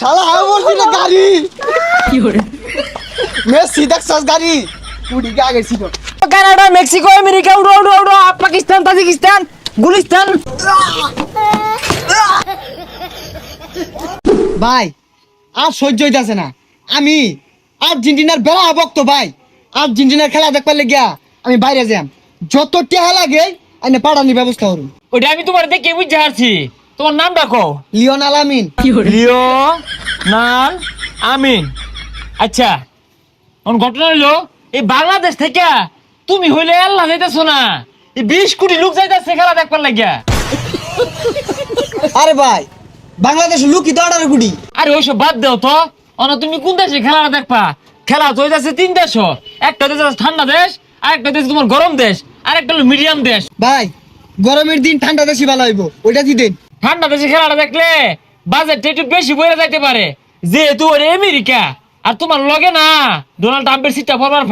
শালা আমি বলছি না গাড়ি মেসি দেখছস গাড়ি উড়ি গে আগে ছিল কানাডা মেক্সিকো আমেরিকা উড়ো উড়ো উড়ো পাকিস্তান তাজিকিস্তান গুলিস্তান। ভাই আর সহ্য হইতাছে না। আমি আর্জেন্টিনার বেড়া ভক্ত ভাই। আর্জেন্টিনার খেলা দেখবার লেগিয়া আমি বাইরে যাম, যত টেহা লাগে আইনে পাঠানির ব্যবস্থা করুন। ওটা আমি তোমার দেখে বুঝতে পারছি। তোমার নাম ডাকো লিওনাল আমিন। লিও নাল আমিন। আচ্ছা কোন ঘটনা হইলো এই বাংলাদেশ থেকে তুমি হইলে আল্লাহ যাইতেছো না, এই 20 কোটি লোক যাইতেছে খেলা দেখবার লাগিয়া। আরে ভাই বাংলাদেশ লুকি তো 18 কোটি। আরে ওইসব বাদ দাও তো, অন তুমি কোন দেশে খেলা দেখবা? খেলা তো হইতাছে 3 দেশ, একটা দেশ ঠান্ডা দেশ, আর একটা দেশ তোমার গরম দেশ, আর একটা হলো মিডিয়াম দেশ। ভাই গরমের দিন ঠান্ডা দেশই ভালো হইব, ওইটা কি দিন। ঠান্ডা দেশে খেলাটা দেখলে বাজেটটা একটু বেশি বইরা যাইতে পারে, যেহেতু ওরে আমেরিকা আর তোমার লগে না ডোনাল্ড ট্রাম্পের সিটটা পড়বার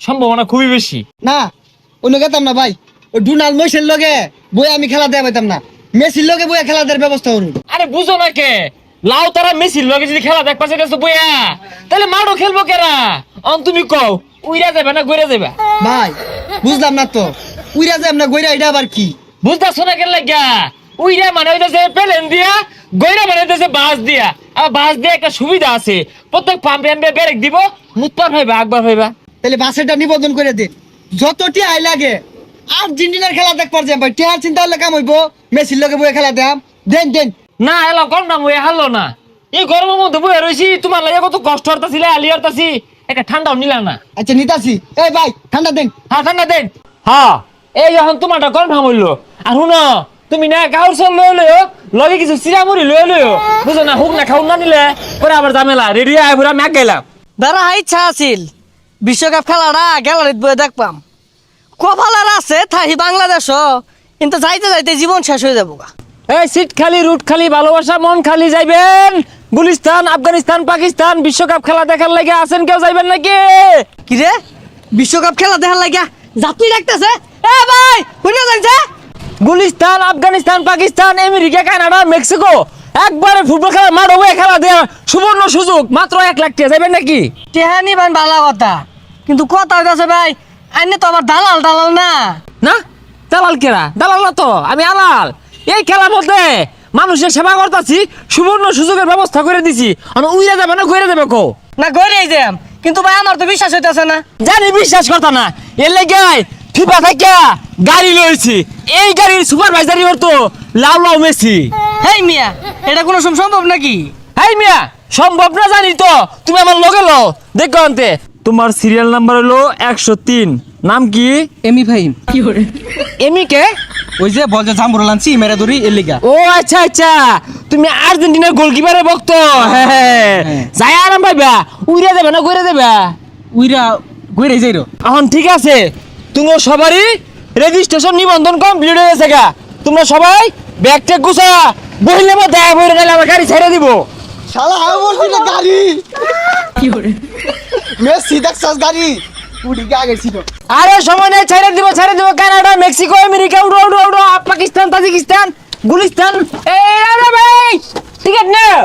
সম্ভাবনা খুবই বেশি। না অন্য গেতাম না ভাই, ওই ডোনাল্ড মেসির লগে বই আমি খেলা দেয়া পাইতাম না, মেসির লগে বইয়া খেলা দেওয়ার ব্যবস্থা করুন। আরে বুঝো না কে, লাও তারা মেসির লগে যদি খেলা দেখবা চাইতেছো বইয়া, তাহলে মাঠও খেলবো কেরা? তুমি কও উইরা যাবে না গইরা যাবে? ভাই বুঝলাম না তো, উইরা যাম না গইরা এটা আবার কি? বুঝতেছো না কেন লাগিয়া? উইরা মানে হইতেছে প্লেন দিয়া, গইরা মানে হইতেছে বাস দিয়া। আর বাস দিয়ে একটা সুবিধা আছে, প্রত্যেক পাম্পে ব্রেক দিব, মুতপার হইবা আকবার হইবা। তাহলে বাসেরটা নিবন্ধন করে দিন, যত টিয়াই লাগে। আর্জেন্টিনার খেলা দেখবার যাম ভাই, টিয়ার চিন্তা হলে কাম হইব, মেসির লগে বইয়া খেলা দেম। দেন দেন না এলা কম দাম হয়ে হারলো না। এই গরমের মধ্যে বয়ে রয়েছি, তোমার লাগে কত কষ্ট হতাছিল, আলি হতাছি, একটা ঠান্ডাও নিলা না। আচ্ছা নিতাছি। এই ভাই ঠান্ডা দেন। হ্যাঁ ঠান্ডা দেন। হ্যাঁ এই যখন তোমারটা কনফার্ম হইলো, আর শুনো তুমি না কাউর সব লয়ে লইও, লগে কিছু চিরামুড়ি লয়ে লইও, বুঝো না? হুক না খাও না নিলে পরে আবার ঝামেলা। রেডি আয় পুরা ম্যাক গেলাম। বেড়া ইচ্ছা আছিল বিশ্বকাপ খেলাটা গ্যালারিত বয়ে দেখবাম, কপালার আছে থাহি বাংলাদেশ, কিন্তু যাইতে যাইতে জীবন শেষ হয়ে যাবো। এই সিট খালি রুট খালি ভালোবাসা মন খালি যাইবেন গুলিস্তান আফগানিস্তান পাকিস্তান বিশ্বকাপ খেলা দেখার লাগে আছেন, কেউ যাইবেন নাকি? কি রে বিশ্বকাপ খেলা দেখার লাগিয়া যাত্রী ডাকতেছে? এ ভাই শুনে যাইছে Gulistan Afghanistan Pakistan America Canada Mexico একবারে ফুটবল খেলার মাঠ হবে, খেলা দেওয়ার সুবর্ণ সুযোগ, মাত্র 1 লাখ টাকা। যাইবেন নাকি? টেহানি ভাই ভালো কথা, কিন্তু কথা হইতাছে ভাই আইনে তো আবার দালাল দালাল না। না দালাল কেরা? দালাল না তো, আমি আলাল। এই খেলার মধ্যে মানুষের সেবা করতেছি, সুবর্ণ সুযোগের ব্যবস্থা করে দিছি। আমি উইরা যাবে না গইরা যাবে কো? না গড়েই যাম, কিন্তু ভাই আমার তো বিশ্বাস হইতাছে না। জানি বিশ্বাস করতা না, এর লেগে ফিফা থেকে গাড়ি লইছি। এই গাড়ির সুপারভাইজারই হতো লাউ লাউ মেসি। হেই মিয়া এটা কোনো সময় সম্ভব নাকি? হাই মিয়া সম্ভব না জানি তো, তুমি আমার লগে লও দেখো আনতে। তোমার সিরিয়াল নাম্বার হলো 103। নাম কি? এমি ভাই। এমি কে? ওই যে বল যে জাম্বুর লানছি মেরে ধরি এর লিগা। ও আচ্ছা আচ্ছা, তুমি আর্জেন্টিনার গোলকিপারের ভক্ত। হ্যাঁ যাই আরাম পাইবা, উইরা যাবে না গইরা যাবে? উইরা গইরে যাইরো। এখন ঠিক আছে, তুমি সবারই রেজিস্ট্রেশন নিবন্ধন কমপ্লিট হয়ে গেছে গা। তোমরা সবাই ব্যাগ ট্যাগ গুছা বহিলে মধ্যে দেখা বইরে গেলে আমার গাড়ি ছেড়ে দিব। শালা আমি বলছি না গাড়ি মেসি দেখছস গাড়ি উড়ি গে আগে ছিল। আরে সময় নাই, ছেড়ে দিব কানাডা মেক্সিকো আমেরিকা উড়ো উড়ো উড়ো পাকিস্তান তাজিকিস্তান গুলিস্তান। এই আরে ভাই টিকেট নাও।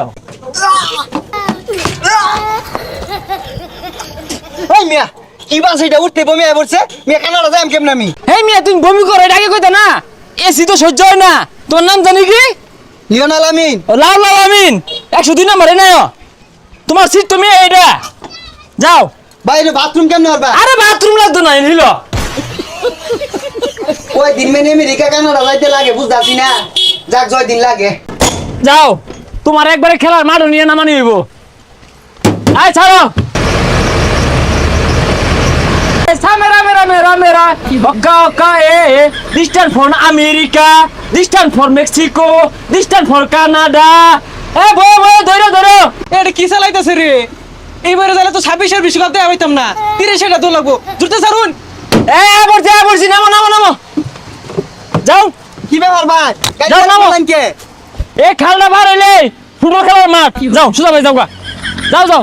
ওই মিয়া কি বাস এটা উঠতে বমি আই পড়ছে মিয়া, কানাডা যাম কেমনে আমি? এই মিয়া তুমি বমি করো, এটা আগে কইতা না? এসি তো সহ্য হয় না। তোমার নাম জানি কি? লিওনাল আমিন। লাল লাল আমিন 102 নম্বরে নাও। তোমার সিট তুমি এইটা যাও। বাইরে বাথরুম কেমনে করবা? আরে বাথরুম লাগতো না নিল। ওই দিন মেনে আমেরিকা কানাডা যাইতে লাগে বুঝতাছি না, যাক জয় দিন লাগে। যাও তোমার একবারে খেলার মাঠও নিয়ে নামানি হইব। আয় ছাড়ো। মেরা ওকা ওকা distance for America, distance for Mexico, distance for Canada. এ বয় বয় ধরো ধরো। এটা কি চালাইতেছে রে? এইবারে যাইলে তো 26-এর বিশ্বকাপ দেয়া হইতাম না, 30-এটা তো লাগবো। দ্রুত ছাড়ুন। বলছি নামো নামো নামো যাও। কি ব্যাপার ভাই? যাও, নামো। কে এ খালটা বার হইলে ফুটবল খেলার মাঠ। যাও সুজা ভাই যাও গা, যাও যাও।